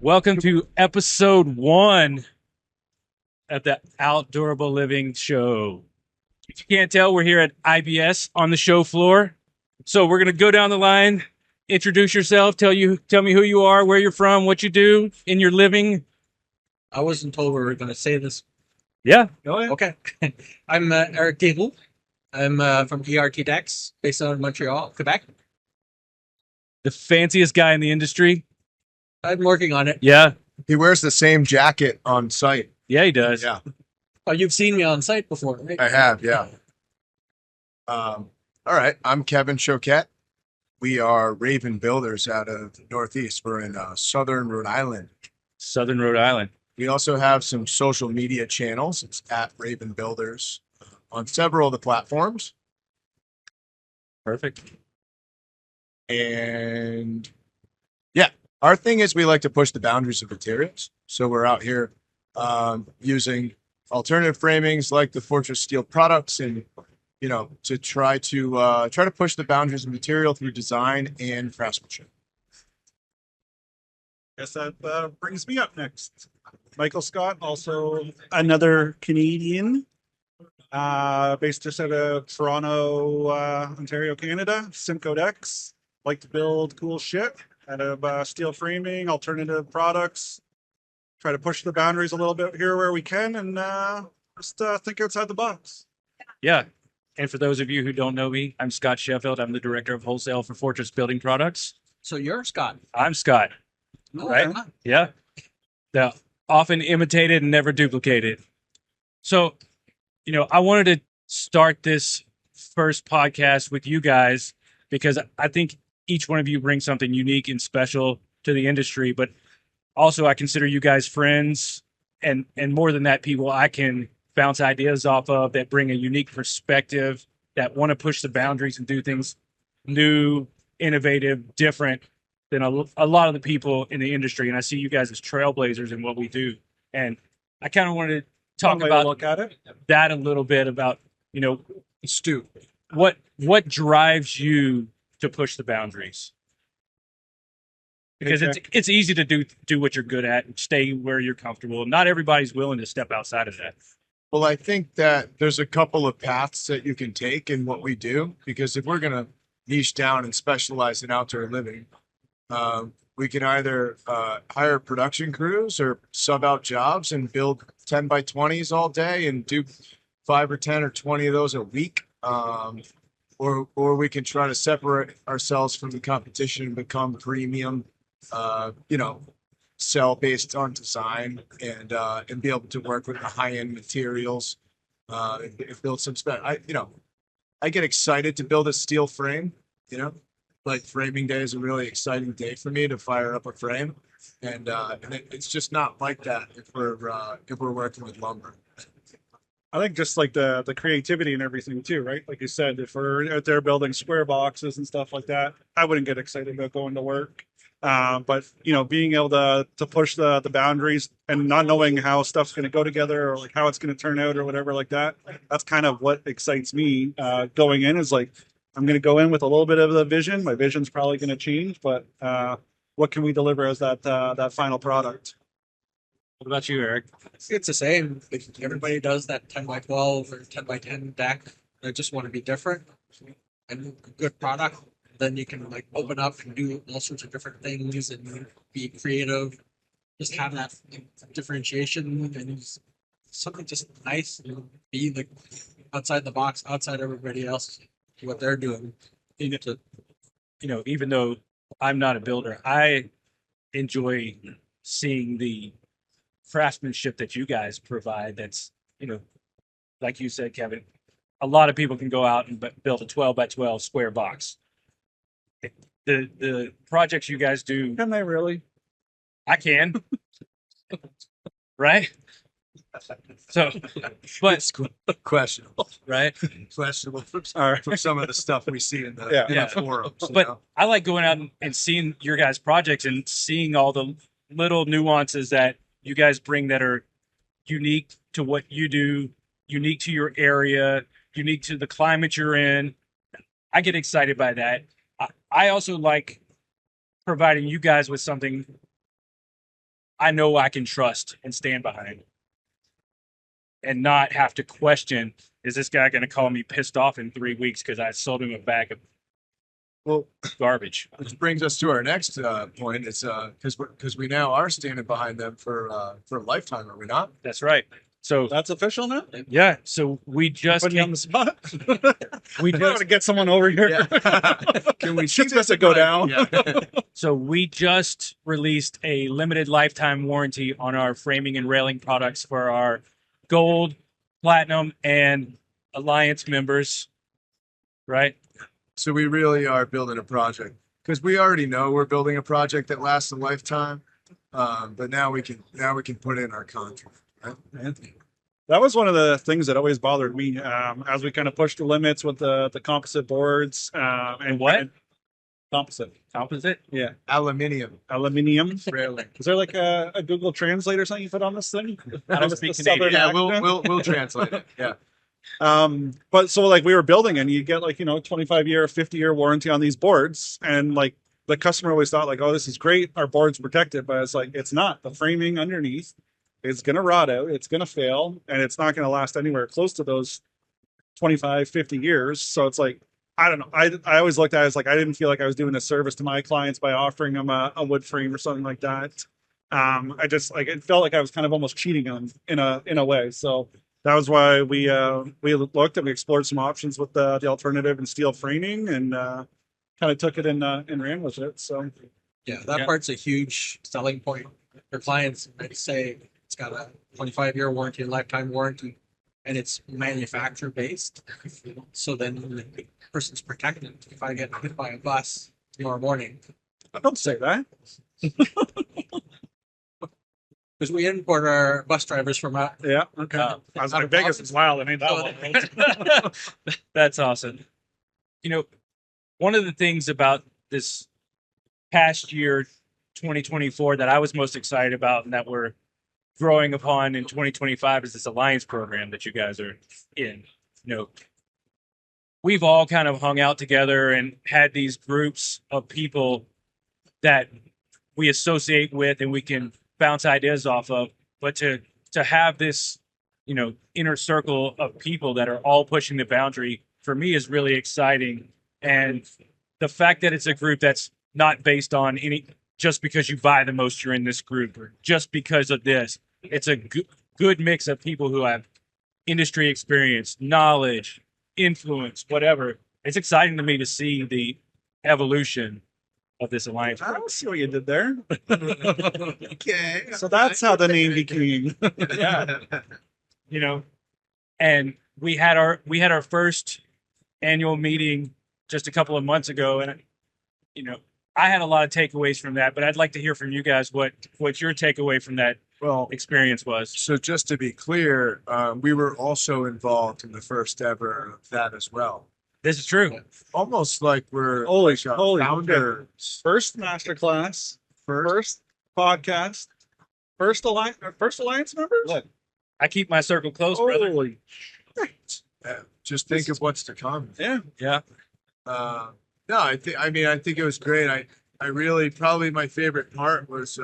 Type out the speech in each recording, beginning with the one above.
Welcome to episode 1 of the Outdoorable Living Show. If you can't tell, we're here at IBS on the show floor. So we're going to go down the line, introduce yourself, tell me who you are, where you're from, what you do in your living. I wasn't told we were going to say this. Yeah, go ahead. Okay. I'm Eric Gable. I'm from ERT Decks, based out of Montreal, Quebec. The fanciest guy in the industry. I'm working on it. Yeah, He wears the same jacket on site. yeah, he does. Yeah, Oh, you've seen me on site before, right? I have. Yeah. All right. I'm Kevin Choquette. We are Raven Builders out of the Northeast. We're in Southern Rhode Island. Southern Rhode Island. We also have some social media channels. It's at Raven Builders on several of the platforms. Perfect. And yeah, our thing is we like to push the boundaries of materials. So we're out here using alternative framings like the Fortress Steel products, and to try to push the boundaries of material through design and craftsmanship. Guess that brings me up next. Michael Scott, also another Canadian, based just out of Toronto, Ontario, Canada. Simcoe Decks. Like to build cool shit out of steel framing, alternative products. Try to push the boundaries a little bit here where we can, and just think outside the box. Yeah. And for those of you who don't know me, I'm Scott Sheffield. I'm the director of wholesale for Fortress Building Products. So you're Scott. I'm Scott. No, Right? I'm not. Yeah. The often imitated and never duplicated. So, I wanted to start this first podcast with you guys because I think each one of you brings something unique and special to the industry, but also I consider you guys friends and more than that, people I can bounce ideas off of that bring a unique perspective, that want to push the boundaries and do things new, innovative, different than a lot of the people in the industry. And I see you guys as trailblazers in what we do. And I kind of wanted to talk One way to about look at it. that a little bit about, Stu, what drives you to push the boundaries? Because it's easy to do what you're good at and stay where you're comfortable. Not everybody's willing to step outside of that. well, I think that there's a couple of paths that you can take in what we do, because if we're going to niche down and specialize in outdoor living, we can either hire production crews or sub out jobs and build 10 by 20s all day and do 5 or 10 or 20 of those a week. Or we can try to separate ourselves from the competition and become premium, sell based on design, and be able to work with the high end materials, and build some spec. I get excited to build a steel frame. Like framing day is a really exciting day for me to fire up a frame, and it's just not like that if we're working with lumber. I think just like the creativity and everything too, right? Like you said, if we're out there building square boxes and stuff like that, I wouldn't get excited about going to work. But being able to push the boundaries and not knowing how stuff's going to go together or like how it's going to turn out or whatever like that, that's kind of what excites me going in. Is like I'm going to go in with a little bit of the vision. My vision's probably going to change, but what can we deliver as that final product? What about you, Eric? It's the same. Like, everybody does that 10 by 12 or 10 by 10 deck. I just want to be different and a good product. Then you can like open up and do all sorts of different things and be creative. Just have that differentiation and something just nice and be like outside the box, outside everybody else, what they're doing. Even though I'm not a builder, I enjoy seeing the craftsmanship that you guys provide. That's, like you said, Kevin, a lot of people can go out and build a 12 by 12 square box. The projects you guys do, Can they really? I can, right? So, but Questionable, right. questionable from, All right. from some of the stuff we see in the, Yeah. in Yeah. the forums. But I like going out and seeing your guys' projects and seeing all the little nuances that you guys bring that are unique to what you do, unique to your area, unique to the climate you're in. I get excited by that. I also like providing you guys with something I know I can trust and stand behind, and not have to question, is this guy going to call me pissed off in 3 weeks because I sold him a bag of Well, garbage? which brings us to our next point. It's because we now are standing behind them for a lifetime, are we not? That's right. So That's official now. yeah, so we just Putting you on came, the spot. we I want just to get someone over here. Yeah. Can we Shit's about to go down. Yeah. so we just released a limited lifetime warranty on our framing and railing products for our gold, platinum, and alliance members. Right? So we really are building a project because we already know we're building a project that lasts a lifetime. But now we can put in our contract. Right? That was one of the things that always bothered me as we kind of pushed the limits with the composite boards and what? Composite. Composite? Yeah. Aluminium Aluminium. railing. Is there like a Google Translate or something you put on this thing? I don't The speak Southern Canadian. Yeah, accent? we'll translate it. Yeah. But so like we were building and you get like, 25-year, 50-year warranty on these boards. And like the customer always thought like, oh, this is great. Our board's protected, but it's like, it's not. The framing underneath is going to rot out. It's going to fail and it's not going to last anywhere close to those 25, 50 years. So it's like, I don't know. I always looked at it as like, I didn't feel like I was doing a service to my clients by offering them a wood frame or something like that. I just like, it felt like I was kind of almost cheating them in a way. So that was why we looked and we explored some options with the alternative and steel framing and kind of took it and ran with it. So Yeah, that Yeah. part's a huge selling point. Your clients might say it's got a 25-year warranty, a lifetime warranty, and it's manufacturer based. So then the person's protected. If I get hit by a bus tomorrow morning, don't say that. because we import our bus drivers from out. Yeah. Okay. I was like, Vegas is wild. I mean, that one. That's awesome. One of the things about this past year, 2024, that I was most excited about and that we're growing upon in 2025 is this alliance program that you guys are in. We've all kind of hung out together and had these groups of people that we associate with and we can bounce ideas off of, but to have this inner circle of people that are all pushing the boundary for me is really exciting. And the fact that it's a group that's not based on any, just because you buy the most you're in this group or just because of this, it's a good mix of people who have industry experience, knowledge, influence, whatever. It's exciting to me to see the evolution of this alliance. I don't see what you did there. Okay. So that's how the name became. Yeah. And we had our first annual meeting just a couple of months ago, and I had a lot of takeaways from that, but I'd like to hear from you guys what your takeaway from that Well, experience was. so just to be clear, we were also involved in the first ever of that as well. This is true. Almost like we're Holy like a holy founder First masterclass, first podcast, first alliance members. Look, I keep my circle close, brother. Holy Just think of what's to come. yeah. Yeah. No, I think it was great. I really, probably my favorite part was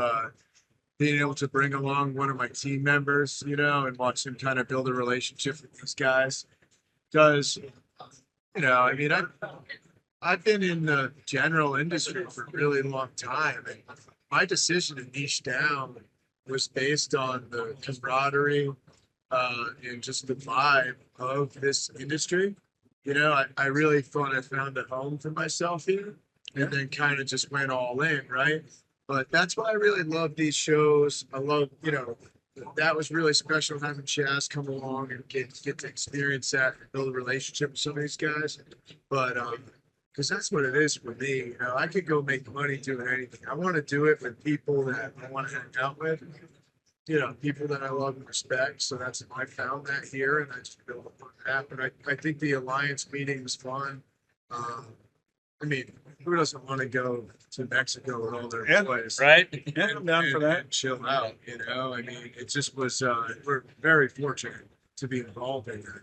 being able to bring along one of my team members, and watch them kind of build a relationship with these guys. Because, I've been in the general industry for a really long time, and my decision to niche down was based on the camaraderie and just the vibe of this industry. I really thought I found a home for myself here, and then kind of just went all in, right? But that's why I really love these shows. I love, that was really special having Chaz come along and get to experience that and build a relationship with some of these guys. But because that's what it is for me. I could go make money doing anything. I want to do it with people that I want to hang out with. People that I love and respect. So I found that here, and I just built upon that. But I think the alliance meeting was fun. Who doesn't want to go to Mexico with all their boys? Right? Yeah, I'm down for that. And chill out, it just was, we're very fortunate to be involved in that.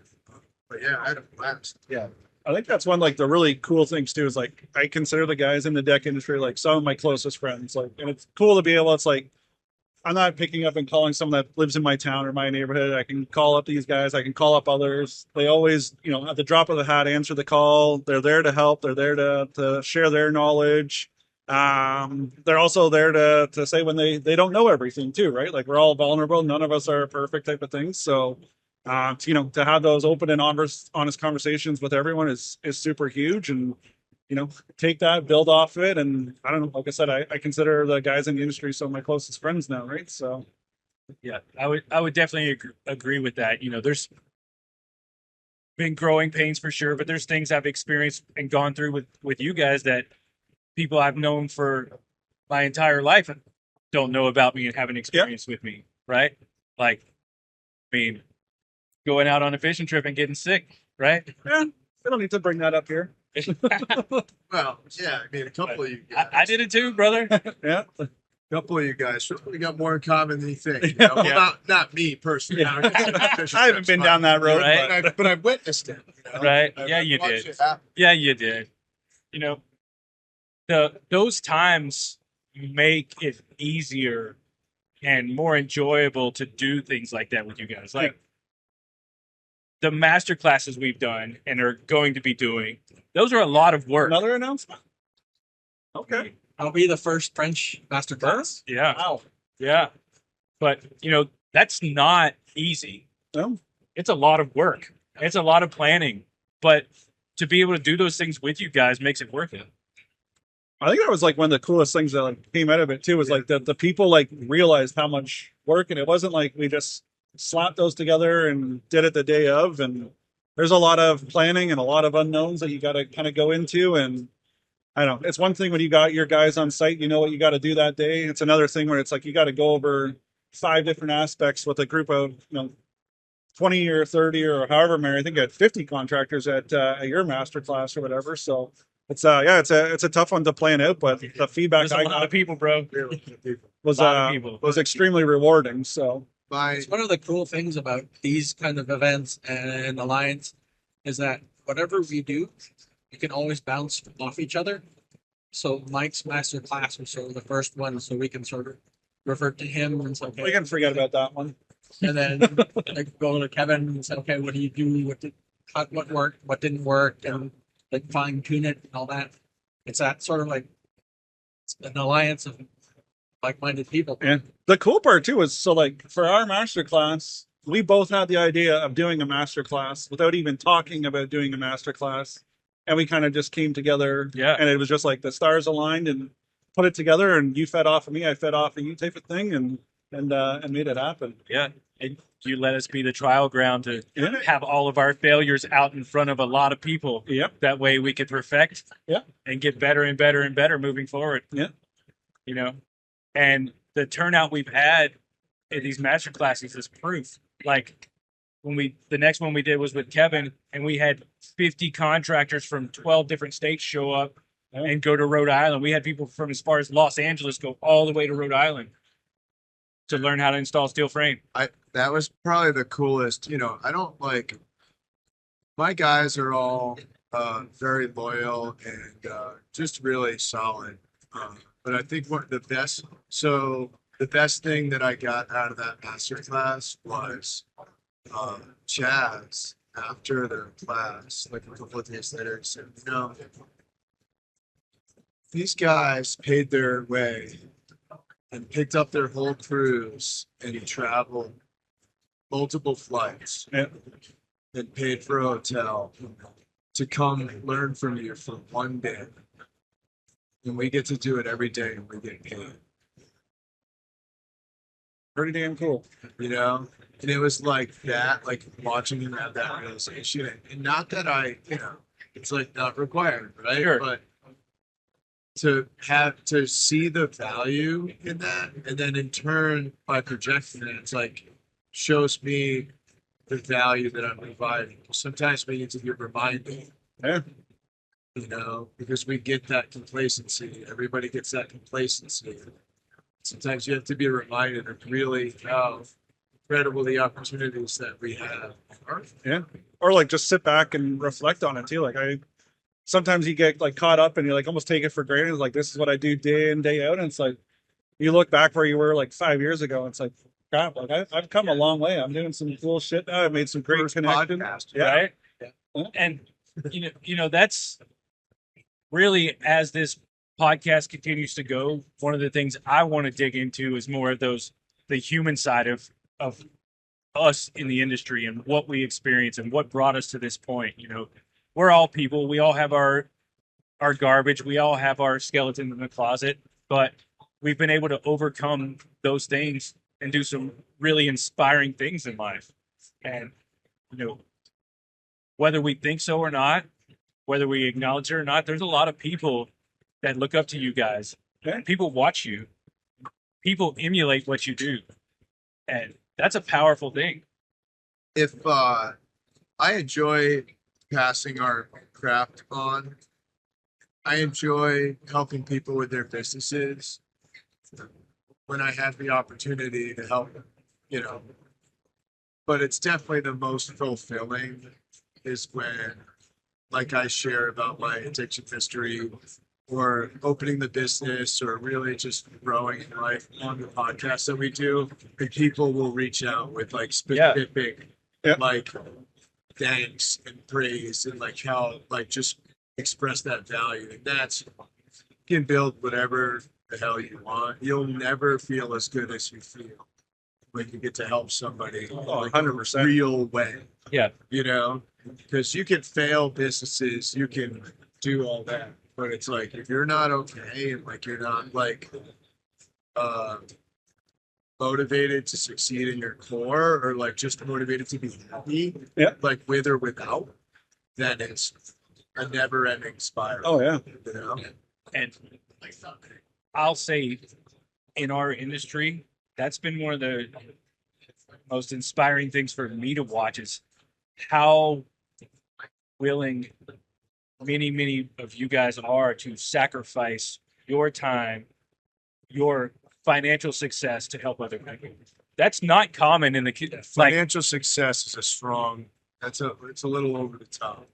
But yeah, I had a blast. Yeah. I think that's one like the really cool things too is like I consider the guys in the deck industry like some of my closest friends. Like, and it's cool to be able. It's like I'm not picking up and calling someone that lives in my town or my neighborhood. I can call up these guys. I can call up others. They always, at the drop of the hat, answer the call. They're there to help. They're there to share their knowledge. They're also there to say when they don't know everything too, right? Like we're all vulnerable. None of us are perfect type of things. So, to have those open and honest conversations with everyone is super huge. And take that, build off it. And I don't know, like I said, I consider the guys in the industry some of my closest friends now, right? So Yeah, I would definitely agree with that. There's been growing pains for sure, but there's things I've experienced and gone through with you guys that people I've known for my entire life don't know about me and haven't experienced with me, right? Like, I mean, going out on a fishing trip and getting sick, right? yeah, I don't need to bring that up here. Well, yeah, I mean, a couple of you I did it too, brother. Yeah. couple of you guys, we got more in common than you think. You know? Well, Yeah. not me personally. Yeah. I I haven't been down that road, Right. but I witnessed it. Right. I've Yeah, you watched did. it happen. Yeah, you did. Those times make it easier and more enjoyable to do things like that with you guys. Like the master classes we've done and are going to be doing, those are a lot of work. Another announcement? Okay. I'll be the first French master class. Yeah. Wow. Yeah. But, that's not easy. No. It's a lot of work. It's a lot of planning. But to be able to do those things with you guys makes it worth it. I think that was like one of the coolest things that came out of it too, was like the people like realized how much work, and it wasn't like we just slapped those together and did it the day of. And there's a lot of planning and a lot of unknowns that you got to kind of go into. And I don't know, it's one thing when you got your guys on site, you know what you got to do that day. It's another thing where it's like you got to go over 5 different aspects with a group of 20 or 30 or however many. I think you had 50 contractors at your master class or whatever. So it's it's a tough one to plan out, but the feedback There's a lot of people, bro. was lot of people. was extremely rewarding. So It's one of the cool things about these kind of events and Alliance is that whatever we do, you can always bounce off each other. So Mike's master class was sort of the first one, so we can sort of revert to him and say, okay. we can forget about that one. And then like go to Kevin and say, okay, what do you do? What worked? What didn't work? And like fine tune it and all that. It's that sort of like it's an alliance of like-minded people. And the cool part too is, so like for our master class, we both had the idea of doing a master class without even talking about doing a master class. And we kind of just came together. Yeah. And it was just like the stars aligned and put it together, and you fed off of me, I fed off of you type of thing, and made it happen. Yeah. And you let us be the trial ground to Yeah. have all of our failures out in front of a lot of people. Yep. That way we could perfect and get better and better and better moving forward. Yeah. And the turnout we've had in these master classes is proof. Like the next one we did was with Kevin, and we had 50 contractors from 12 different states show up and go to Rhode Island. We had people from as far as Los Angeles go all the way to Rhode Island to learn how to install steel frame. That was probably the coolest. I don't my guys are all very loyal and just really solid. But I think the best thing that I got out of that master class was Chaz after their class, like a couple of days later, said, these guys paid their way and picked up their whole crews and traveled multiple flights and paid for a hotel to come learn from you for one day. And we get to do it every day and we get paid. Pretty damn cool. And it was like that, like watching him have that realization. And not that it's like not required, right? Sure. But to see the value in that, and then in turn by projecting it, it's like shows me the value that I'm providing. Sometimes we need to be reminded. Yeah. Because we get that complacency. Everybody gets that complacency. Sometimes you have to be reminded of really how incredible the opportunities that we have are. Yeah. Or like just sit back and reflect on it too. Like sometimes you get like caught up and you like almost take it for granted. Like this is what I do day in, day out. And it's like, you look back where you were like 5 years ago, it's like, crap, like I've come a long way. I'm doing some cool shit now. I've made some great First connections. podcast. Yeah. right? Yeah. And that's really, as this podcast continues to go, one of the things I want to dig into is more of the human side of us in the industry and what we experience and what brought us to this point. We're all people. We all have our garbage. We all have our skeleton in the closet, but we've been able to overcome those things and do some really inspiring things in life. And whether we think so or not, whether we acknowledge it or not, there's a lot of people that look up to you guys. Yeah. People watch you. People emulate what you do. And that's a powerful thing. If I enjoy passing our craft on, I enjoy helping people with their businesses when I have the opportunity to help, but it's definitely the most fulfilling is when, like, I share about my addiction history or opening the business or really just growing in life on the podcast that we do, and people will reach out with like specific Yeah. like thanks and praise and like how like just express that value. And that's, you can build whatever the hell you want. You'll never feel as good as you feel when you get to help somebody like in a 100%. real way. Yeah. Because you can fail businesses, you can do all that, but it's like if you're not okay and like you're not like motivated to succeed in your core or like just motivated to be happy, Yeah. like with or without, then it's a never-ending spiral. Oh yeah. And I'll say in our industry, that's been one of the most inspiring things for me to watch is how willing many of you guys are to sacrifice your time, your financial success to help other people. That's not common in the Financial success is it's a little over the top.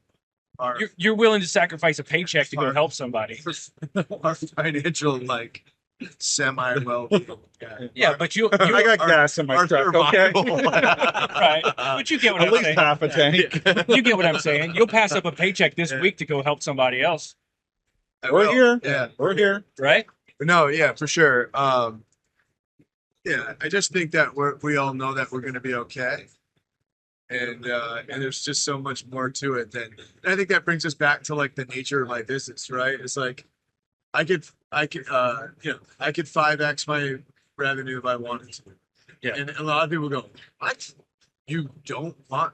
You're willing to sacrifice a paycheck to go help somebody. Our financial like semi well. Yeah, but you I got gas in my our truck. Okay. survival. right. But you get what At I'm least saying. half a tank. You get what I'm saying. You'll pass up a paycheck this week to go help somebody else, We're here. Yeah. We're here. right? No, yeah, for sure. Yeah, I just think that we all know that we're going to be okay, and there's just so much more to it than. And I think that brings us back to like the nature of my business, right? It's like I could 5x my revenue if I wanted to. Yeah. And a lot of people go, "What? You don't want?"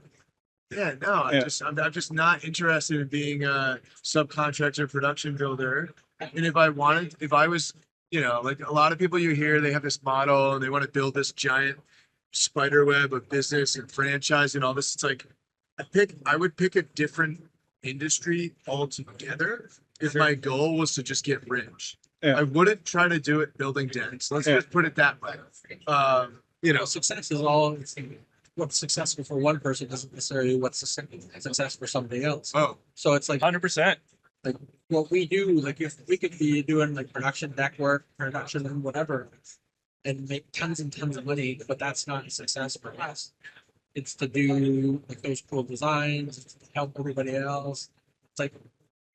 Yeah, no, Yeah. I'm just not interested in being a subcontractor production builder. And if I was, like a lot of people you hear, they have this model and they want to build this giant spider web of business and franchise and all this. It's like I would pick a different industry altogether if my goal was to just get rich. Yeah. I wouldn't try to do it building dens. Let's just put it that way. Success is all. What's successful for one person isn't necessarily what's success for somebody else. Oh, So it's like 100%. what we do. Like if we could be doing like production deck work, production and whatever, and make tons and tons of money, but that's not success for us. It's to do like those cool designs, it's to help everybody else. It's like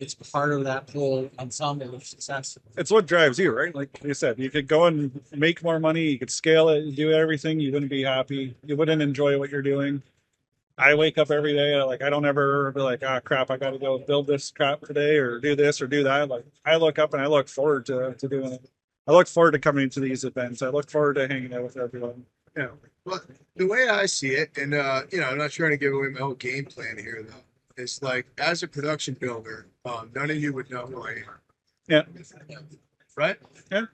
it's part of that whole ensemble of success. It's what drives you, right? Like you said, you could go and make more money, you could scale it, do everything, you wouldn't be happy, you wouldn't enjoy what you're doing. I wake up every day, like I don't ever be like, crap, I got to go build this crap today or do this or do that. Like I look up and I look forward to doing it. I look forward to coming to these events. I look forward to hanging out with everyone. yeah. Well, the way I see it, and I'm not trying to give away my whole game plan here, though. It's like as a production builder, none of you would know who I am. Yeah. Right? Yeah.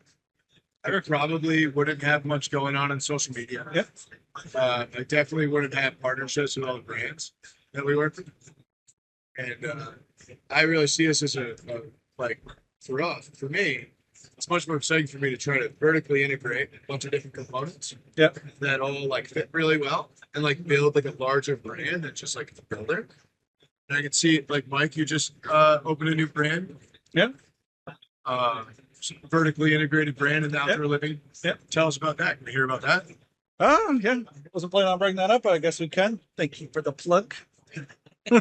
I probably wouldn't have much going on social media. Yeah. I definitely wouldn't have partnerships with all the brands that we work with. And I really see this as a for me, it's much more exciting for me to try to vertically integrate a bunch of different components Yeah. that all like fit really well and like build like a larger brand than just like the builder. And I can see like Mike, you just opened a new brand. Yeah. vertically integrated brand in the outdoor living. Yep. Tell us about that. Can we hear about that? Oh, yeah. Wasn't planning on bringing that up, but I guess we can. Thank you for the plug.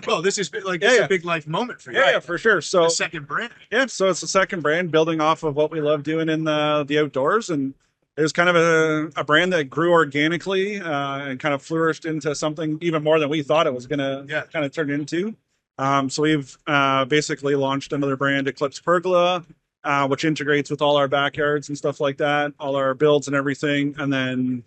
Well, this is like Yeah, this is yeah. a big life moment for you. Yeah, for sure. So The second brand. yeah, so it's the second brand building off of what we love doing in the outdoors, and it was kind of a brand that grew organically and kind of flourished into something even more than we thought it was going to kind of turn into. So we've basically launched another brand, Eclipse Pergola, which integrates with all our backyards and stuff like that, all our builds and everything. And then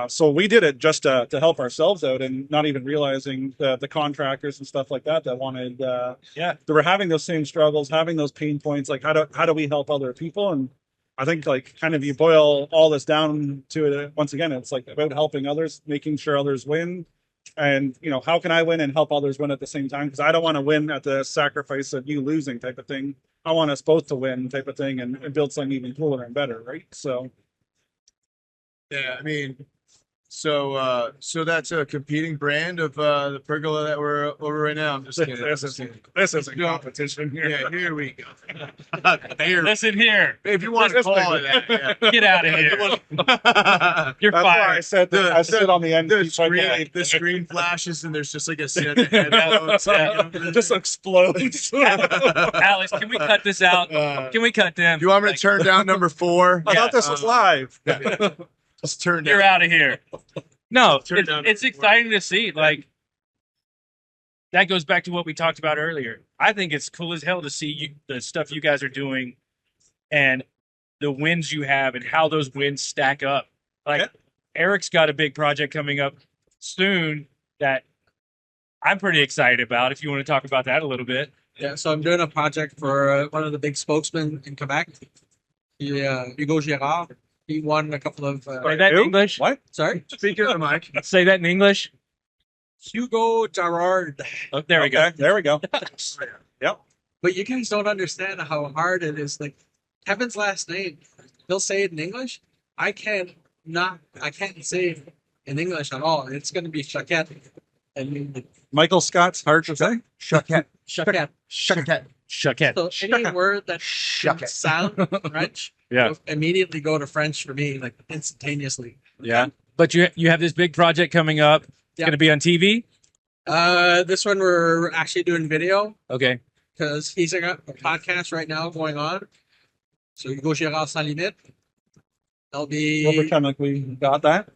so we did it just to help ourselves out and not even realizing the contractors and stuff like that wanted, they were having those same struggles, having those pain points. Like, how do we help other people? And I think like kind of you boil all this down to it. Once again, it's like about helping others, making sure others win. And, you know, how can I win and help others win at the same time? Because I don't want to win at the sacrifice of you losing type of thing. I want us both to win type of thing and build something even cooler and better. Right. So. Yeah, I mean, so that's a competing brand of the pergola that we're over right now. I'm just kidding. This is a competition here. Yeah, here we go. There. Listen here. If you want to call it that, yeah. Get out of here. You're That's why I fired. said that I sit on the end. The screen flashes and there's just like a set of headphones. It just explodes. Alex, can we cut this out? Can we cut them? Do you want me to turn down number 4? I thought this was live. Just turn down. You're out of here. No, Turn down it's the floor. exciting to see. Like, that goes back to what we talked about earlier. I think it's cool as hell to see the stuff you guys are doing and the wins you have and how those wins stack up. Like, Eric's got a big project coming up soon that I'm pretty excited about, if you want to talk about that a little bit. Yeah, so I'm doing a project for one of the big spokesmen in Quebec, Hugo Girard. He won a couple of. Say that in English. What? Sorry? Speaking of the mic. Say that in English. Hugo Girard. Oh, there we go. Okay, there we go. Yep. But you guys don't understand how hard it is. Like, Kevin's last name, he'll say it in English. I can't say it in English at all. It's going to be Chaquette. And Michael Scott's hard to say. Shucket. Chaquette. Shucket. Shucket. So any word that Shuck it. sound French, Yeah. will immediately go to French for me, like instantaneously. Yeah. But you have this big project coming up. It's Yeah. going to be on TV. This one we're actually doing video Okay. because he's got a podcast right now going on. So Hugo Girard Sans Limite. That'll We'll be pretend like we got that.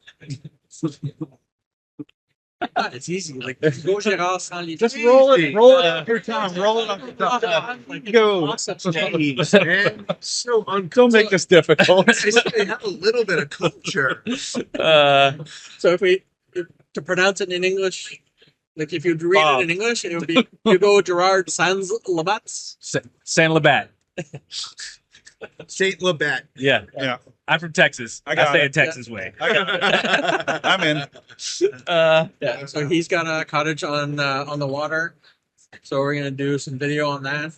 it's easy. Like Hugo Girard Sans Limite. Just roll it off your tongue. Roll it off your tongue. Like, Go. awesome. Jeez, man. So Don't make this difficult. they have a little bit of culture. So to pronounce it in English, like if you'd read it in English, it would be Hugo Girard Sans Limite. San Labatt. Saint Labatt. Yeah. Yeah. I'm from Texas. I got say it. it Texas way. I got it. I'm in. Yeah. So he's got a cottage on the water. So we're gonna do some video on that,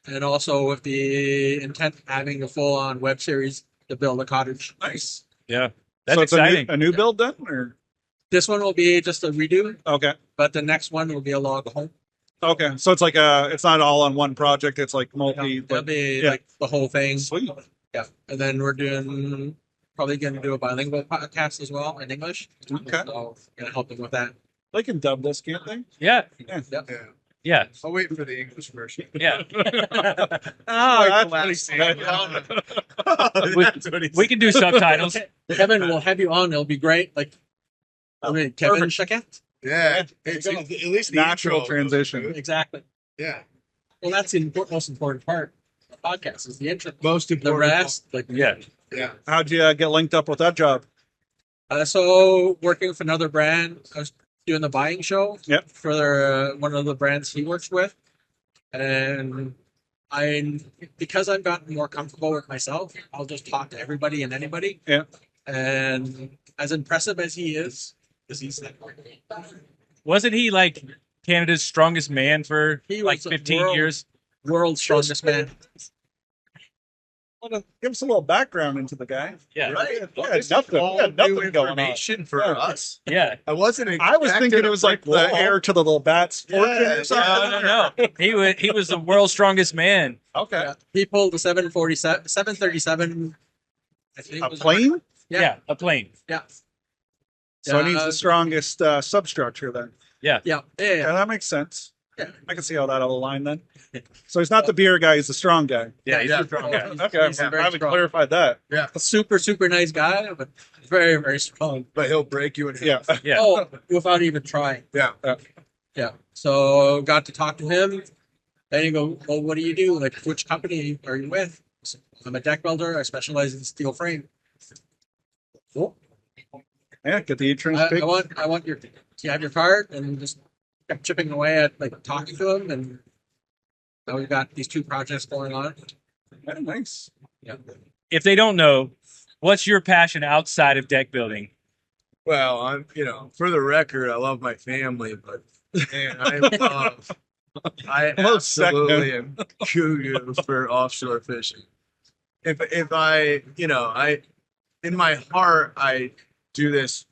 and also with the intent of having a full-on web series to build a cottage. Nice. Yeah. That's So it's exciting. a new build then, or This one will be just a redo, okay, but the next one will be a log home. okay. So it's like it's not all on one project. It's like multi. It'll be yeah. like the whole thing. Sweet. Yeah. And then we're probably going to do a bilingual podcast as well in English. Okay. So going to help them with that. They can dub this, can't they? Yeah. Yeah. Yeah. Yeah. I'll wait for the English version. Yeah. Oh, Like the last scene. That's what he We can do subtitles. Kevin, we'll have you on. It'll be great. Like, I mean, Kevin Chaquette. Yeah, it's There you at go. least the Natural intro. transition. Exactly. Yeah, Well, that's the most important part of the podcast is the intro. most The important. rest, like, Yeah. Yeah, How'd you get linked up with that job? So working with another brand, I was doing the buying show Yep. for one of the brands he works with, and because I've gotten more comfortable with myself, I'll just talk to everybody and anybody. Yeah. And as impressive as he is, because he's Wasn't he like Canada's strongest man for He like was the 15 world- years? world's strongest man. Give us a little background into the guy. Yeah. Right? Yeah, This is nothing. all Yeah, new nothing going on. information for Yeah. us. Yeah. I wasn't. I was thinking it was like the wall. heir to the little bats fortune Yeah, or something. No. He was the world's strongest man. Okay. Yeah. He pulled the 737. I think A was plane? Yeah, a plane. Yeah. So it needs the strongest substructure then. Yeah. Yeah, that makes sense. Yeah. I can see how that'll align then. So he's not the beer guy, he's the strong guy. Yeah, he's Yeah. a strong guy. Okay, He's I'm very glad we strong. clarified that. A super nice guy, but very, very strong. But he'll break you in Yeah. half. Yeah. Oh, without even trying. Yeah. Yeah. So got to talk to him. Then you go, well, what do you do? Like, which company are you with? So, I'm a deck builder. I specialize in steel frame. Cool. Yeah, get the entrance I big. want your, do you have your card? And just kept chipping away at like talking to him, and now we've got these 2 projects going on. Yeah, nice. Yeah. If they don't know, what's your passion outside of deck building? Well, I'm, for the record, I love my family, but man, I Close second. absolutely am cuckoo for offshore fishing. If I, in my heart, I do this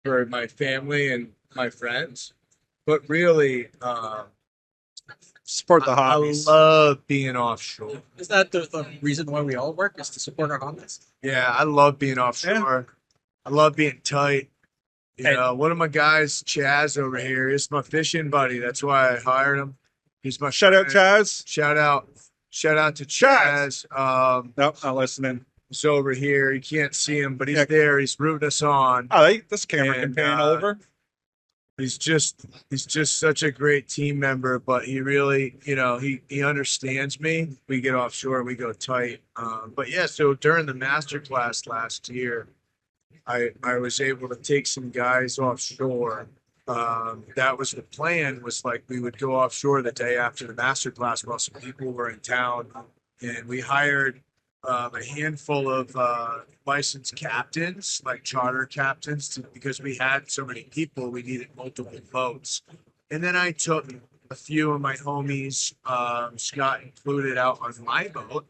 for my family and my friends, but really, Support the I hobbies. love being offshore. Is that the reason why we all work, is to support our hobbies? Yeah, I love being offshore. I love being tight. Hey. One of my guys, Chaz over here, is my fishing buddy. That's why I hired him. He's my Shout out, friend. Chaz. Shout out to Chaz. Nope, not listening. He's over here. You can't see him, but he's Yeah. there. He's rooting us on. Oh, this camera can And, pan over. He's just such a great team member, but he really, he understands me. We get offshore, we go tight. But yeah, so during the master class last year, I was able to take some guys offshore. That was the plan, was like we would go offshore the day after the master class while some people were in town, and we hired a handful of licensed captains, like charter captains, because we had so many people, we needed multiple boats. And then I took a few of my homies, Scott included, out on my boat.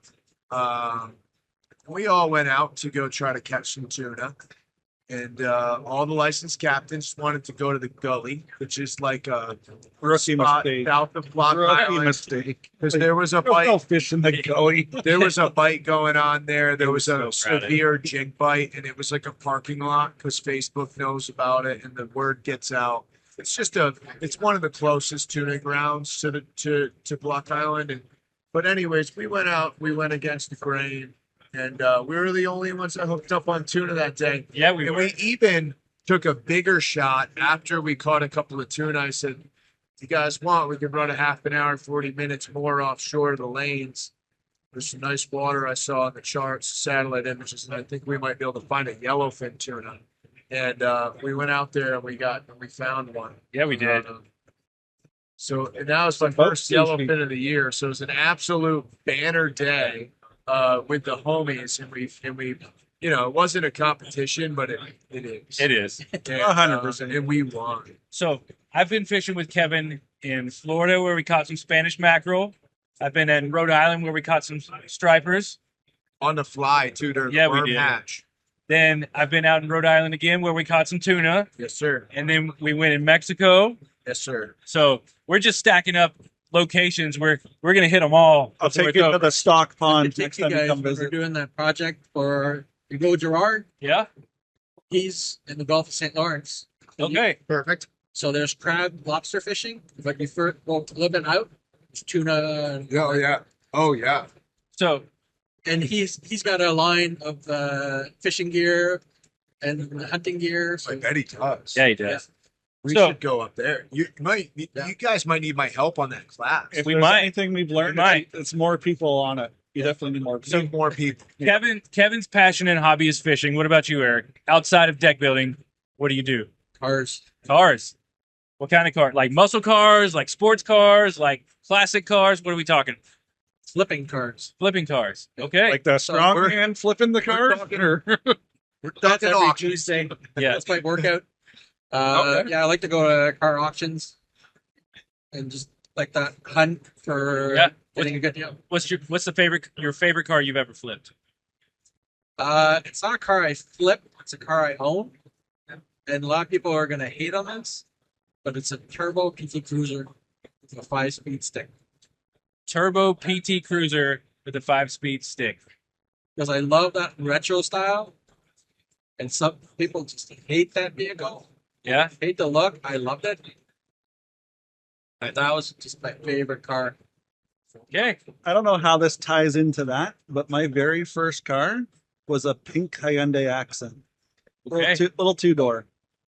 We all went out to go try to catch some tuna. And all the licensed captains wanted to go to the gully, which is like a Rookie spot mistake. south of Block Rookie Island. mistake. Because there was a There's bite. no fish in the gully. There was a bite going on there. There was a so crowded. severe jig bite, and it was like a parking lot because Facebook knows about it, and the word gets out. It's one of the closest tuna grounds to Block Island. But anyways, we went out. We went against the grain, and we were the only ones that hooked up on tuna that day. Yeah, we And were. we even took a bigger shot after we caught a couple of tuna. I said, if you guys want, we could run a half an hour, 40 minutes more offshore the lanes. There's some nice water I saw on the charts, satellite images, and I think we might be able to find a yellowfin tuna. And we went out there and we found one. Yeah, we did. And that was my Boat first fishing. yellowfin of the year. So it was an absolute banner day with the homies, and we it wasn't a competition, but it is. It is. And, 100%. and we won. So I've been fishing with Kevin in Florida where we caught some Spanish mackerel. I've been in Rhode Island where we caught some stripers. On the fly too during Yeah, the we worm did. hatch. Then I've been out in Rhode Island again where we caught some tuna. Yes, sir. And then we went in Mexico. Yes, sir. So we're just stacking up locations. We're gonna hit them all. I'll before take it's you to over. the stock I pond think next you time you guys come were visit. doing that project for Hugo Gerard. Yeah. He's in the Gulf of St. Lawrence. Okay. Perfect. So there's crab, lobster fishing, but you first living out, there's tuna, Oh yeah. Oh yeah. So and he's got a line of fishing gear and hunting gear. So I bet he does. yeah, he does. We So- should go up there. You guys might need my help on that class. If We there's might. anything we've learned, We might. it's more people on it. You definitely need more people. Need more people. Kevin's passion and hobby is fishing. What about you, Eric? Outside of deck building, what do you do? cars. Cars. What kind of car? Like muscle cars, like sports cars, like classic cars? What are we talking? Flipping cars. Flipping cars. Okay. Like the strong we're- man flipping the car. We're That's talking every auctions. Tuesday. yeah. That's my workout. Okay. Yeah, I like to go to car auctions and just like that hunt for Yeah. getting a good deal. What's your favorite car you've ever flipped? It's not a car I flip, it's a car I own. And a lot of people are gonna hate on this, but it's a turbo PT Cruiser with a 5-speed stick. Turbo PT Cruiser with a 5-speed stick. Because I love that retro style. And some people just hate that vehicle. Yeah. Hate the look. I loved it. And that was just my favorite car. Okay. I don't know how this ties into that, but my very first car was a pink Hyundai Accent, Okay. little two door.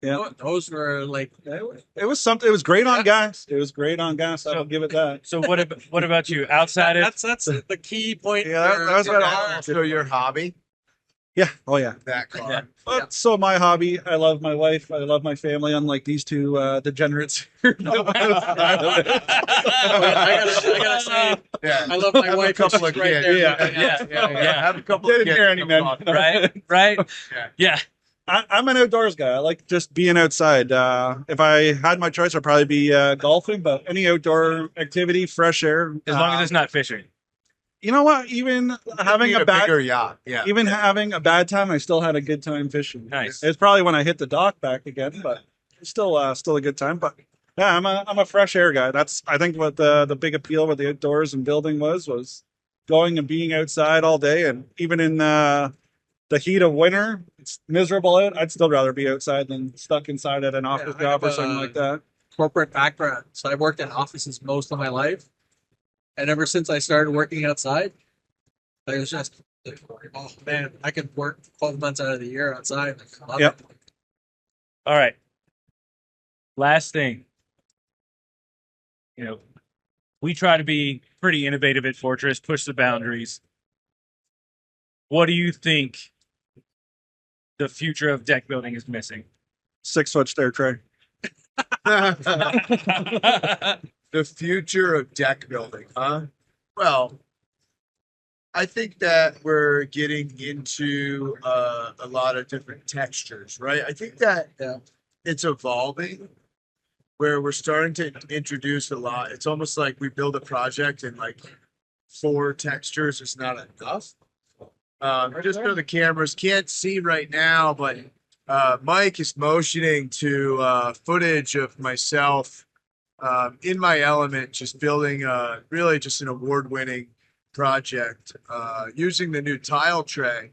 Yeah, Those were like it was something. It was great on gas. It was great on gas. I'll give it that. So what about you? Outside it? that's the key point. Yeah, that was what car. Also your hobby, Yeah. Oh yeah. that car. Yeah. But so my hobby, I love my wife, I love my family, unlike these two degenerates here. I gotta say, Yeah. I love my Have a wife. couple She's of right kids. there. Yeah. Have a couple Didn't of kids. hear any men. Right? Yeah. Yeah. I'm an outdoors guy. I like just being outside. If I had my choice, I'd probably be golfing, but any outdoor activity, fresh air. As long as it's not fishing. You know what? Even having Need a bad, bigger yacht. Yeah. even having a bad time, I still had a good time fishing. Nice. It's probably when I hit the dock back again, but it's still a good time. But yeah, I'm a fresh air guy. That's I think what the big appeal with the outdoors and building was going and being outside all day, and even in the heat of winter, it's miserable out. I'd still rather be outside than stuck inside at an office I job have or something like that. Corporate background. So I worked in offices most of my life. And ever since I started working outside, I was just like, oh man, I could work 12 months out of the year outside. I love Yep. it. All right. Last thing. We try to be pretty innovative at Fortress, push the boundaries. What do you think the future of deck building is missing? 6-foot stair tray. The future of deck building, huh? Well, I think that we're getting into a lot of different textures, right? I think that it's evolving where we're starting to introduce a lot. It's almost like we build a project and like 4 textures is not enough. Just so the cameras can't see right now, but Mike is motioning to footage of myself in my element, just building really just an award-winning project using the new tile tray.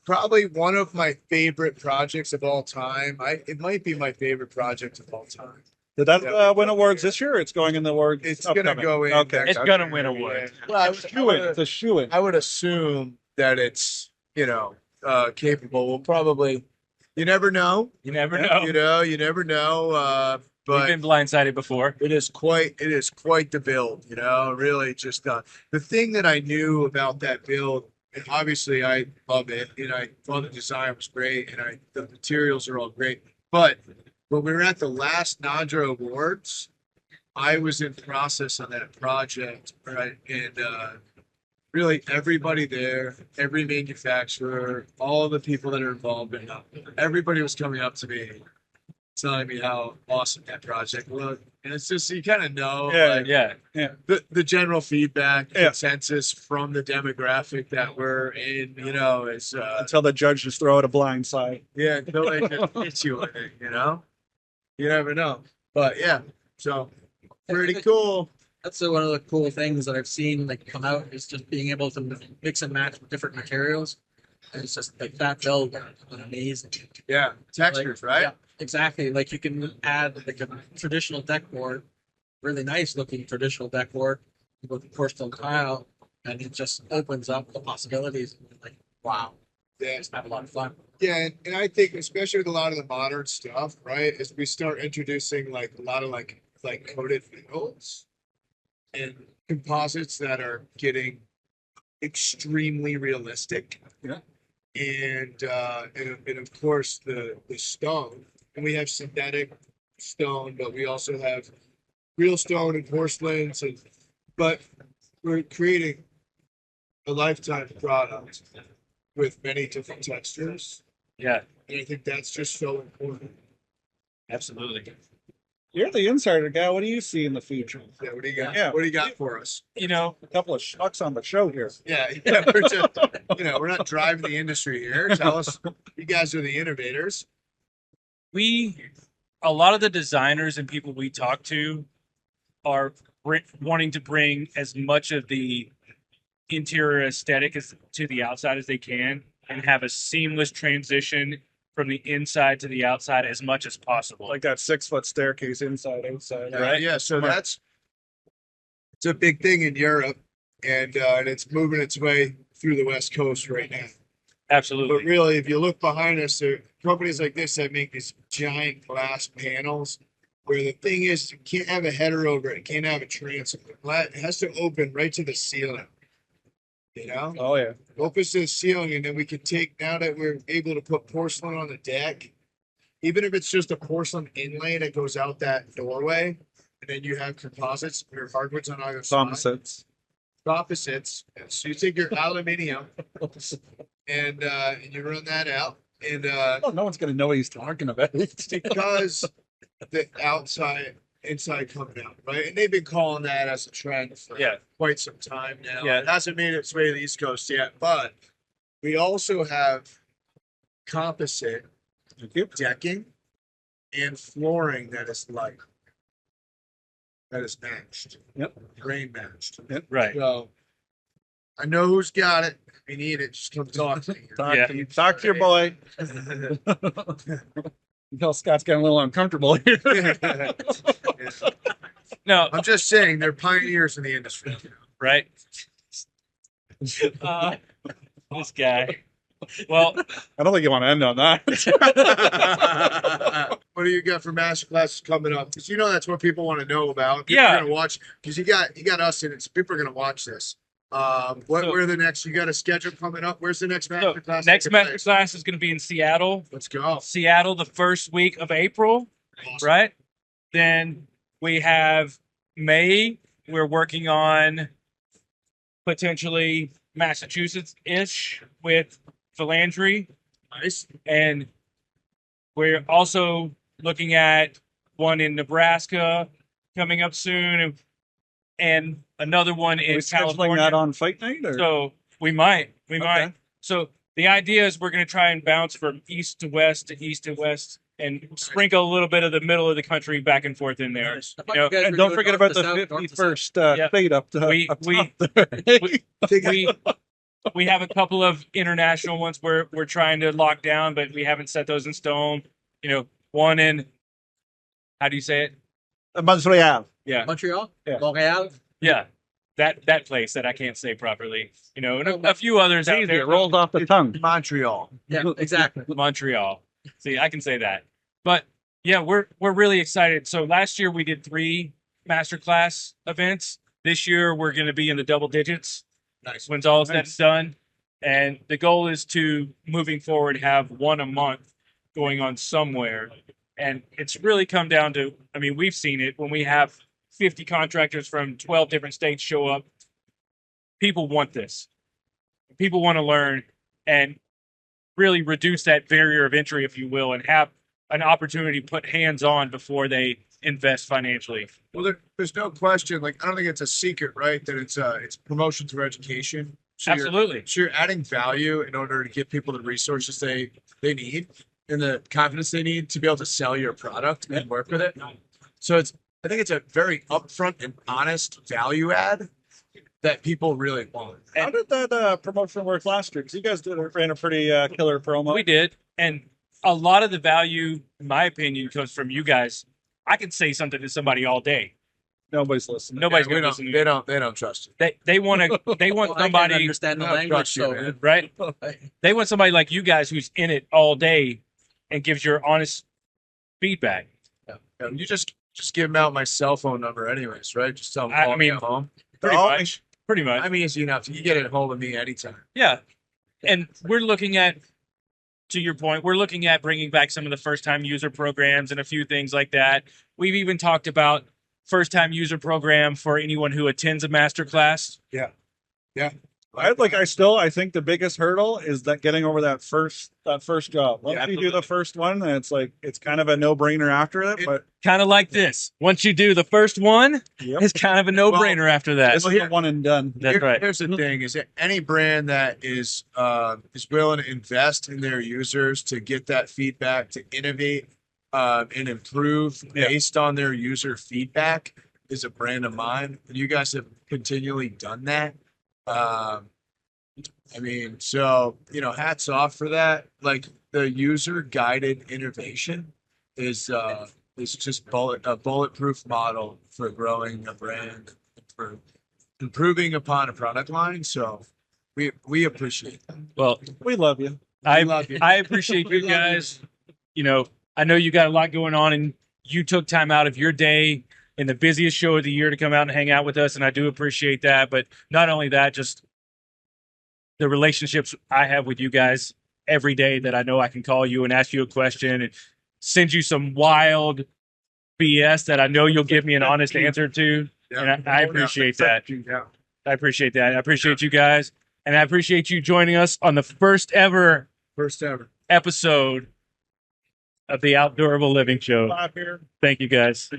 Probably one of my favorite projects of all time. It might be my favorite project of all time. Did that win awards this year? Or it's going in the awards. It's gonna upcoming? go in. Okay. next It's gonna year, win yeah. awards. Well, I It's a shoe in. I would assume that it's capable. We'll probably. You never know. You never know. You never know. We've But been blindsided before. it is quite the build, really just the thing that I knew about that build, and obviously I love it, and I thought the design was great, and the materials are all great. But when we were at the last Nadra Awards, I was in process on that project, right? And really everybody there, every manufacturer, all the people that are involved in it, everybody was coming up to me telling me how awesome that project looked. And it's just, you kind of know, Yeah. Yeah. the general feedback, Yeah. consensus from the demographic that we're in, is, Until the judge just throw it a blind side. yeah, until they just hit you with it, You never know. But yeah, so pretty cool. That's one of the cool things that I've seen like come out is just being able to mix and match with different materials. And it's just like that build is amazing. Yeah, textures, right? Yeah, exactly. Like you can add like a traditional deck board, really nice looking traditional deck board with the porcelain tile, and it just opens up the possibilities. Like, wow, Yeah. just have a lot of fun. Yeah, and I think especially with a lot of the modern stuff, right, as we start introducing like a lot of like coated metals and composites that are getting extremely realistic. Yeah. And of course the stone. And we have synthetic stone, but we also have real stone and porcelains, but we're creating a lifetime product with many different textures. Yeah. And I think that's just so important. Absolutely. You're the insider guy. What do you see in the future? Yeah, what do you got? Yeah. What do you got for us? You know, A couple of shucks on the show here. Yeah, we're just, we're not driving the industry here. Tell us, you guys are the innovators. a lot of the designers and people we talk to are wanting to bring as much of the interior aesthetic as to the outside as they can and have a seamless transition from the inside to the outside as much as possible. Like that 6-foot staircase inside, outside. Right. Yeah, so Smart. it's a big thing in Europe, and it's moving its way through the West Coast right now. But Absolutely. really, if you look behind us, there are companies like this that make these giant glass panels where the thing is you can't have a header over it, can't have a transom. It has to open right to the ceiling. Oh yeah. Opens to the ceiling, and then we can take, now that we're able to put porcelain on the deck, even if it's just a porcelain inlay that goes out that doorway, and then you have composites or hardwoods on either side. Opposites. So you take your aluminium and you run that out, and Oh, no one's gonna know what he's talking about. because the inside coming out, right? And they've been calling that as a trend for Yeah. quite some time now. Yeah. It hasn't made its way to the East Coast yet, but we also have composite decking and flooring that is light, that is matched. Yep. Grain matched. Right. So I know who's got it. If you need it, just come talk to me. Yeah. Talk to your boy. You tell Scott's getting a little uncomfortable here. No, I'm just saying they're pioneers in the industry. right? This guy. Well, I don't think you want to end on that. What do you got for masterclasses coming up? Because that's what people want to know about. People Yeah. are gonna watch, because you got us in it. So people are gonna watch this. Where the next? You got a schedule coming up? Where's the next so masterclass? next taking place? masterclass is going to be in Seattle. Let's go. Seattle the first week of April, Awesome. right? Then we have May. We're working on potentially Massachusetts-ish with Philandry. Nice. And we're also looking at one in Nebraska coming up soon and another one Are in we scheduling California. that on Fight Night? Or? So we might. Okay. So the idea is we're going to try and bounce from east to west to east to west and sprinkle a little bit of the middle of the country back and forth in there. Nice. You know, And don't forget about the 51st Yeah. state up to We- up we- top there. we have a couple of international ones we're trying to lock down, but we haven't set those in stone. One in, how do you say it? Montreal. Yeah, Montreal, Yeah. Montreal. yeah, that place that I can't say properly. And a few others It's out easy. there. It rolls off the tongue. Montreal. Yeah, exactly. Montreal. See, I can say that. But yeah, we're really excited. So last year we did 3 masterclass events. This year we're going to be in the double digits. Nice. When's all said and done. And the goal is to, moving forward, have one a month going on somewhere. And it's really come down to, we've seen it when we have 50 contractors from 12 different states show up. People want this. People want to learn and really reduce that barrier of entry, if you will, and have an opportunity to put hands on before they invest financially. Well, there's no question. Like, I don't think it's a secret, right? That it's promotion through education. So Absolutely. you're adding value in order to give people the resources they need and the confidence they need to be able to sell your product and work with it. So I think it's a very upfront and honest value add that people really want. How did that promotion work last year? Because you guys ran a pretty killer promo. We did. And a lot of the value, in my opinion, comes from you guys. I can say something to somebody all day. Nobody's listening. Nobody's Yeah, going to listen to they me. don't trust you. They want Well, I somebody, can understand the No, language, trust you, so man. right? They want somebody like you guys who's in it all day and gives your honest feedback. Yeah, you just give them out my cell phone number, anyways, right? Just tell them. I Call me mean, at home. Pretty Oh, much. Pretty much. I'm easy enough. You get a hold of me anytime. Yeah. And we're looking at, to your point, we're looking at bringing back some of the first-time user programs and a few things like that. We've even talked about first-time user program for anyone who attends a master class. Yeah. Yeah. I think the biggest hurdle is that getting over that first job. Once you do the first one, then it's kind of a no brainer after it. But Kind of like this. Once you do the first one, yep, it's kind of a no-brainer after that. this is a one and done. That's right. Here's the thing: is that any brand that is willing to invest in their users to get that feedback, to innovate and improve based on their user feedback, is a brand of mine. And you guys have continually done that. I mean, so hats off for that. Like the user guided innovation is just a bulletproof model for growing a brand, for improving upon a product line. So we appreciate that. Well, We love you. I love you. I appreciate you guys. I know you got a lot going on, and you took time out of your day in the busiest show of the year to come out and hang out with us, and I do appreciate that. But not only that, just the relationships I have with you guys every day, that I know I can call you and ask you a question and send you some wild BS that I know you'll give me an honest answer to. And I appreciate that. Yeah. I appreciate that. I appreciate you guys, and I appreciate you joining us on the first ever First ever. episode of the Outdoorable Living Show. Live here. Thank you guys.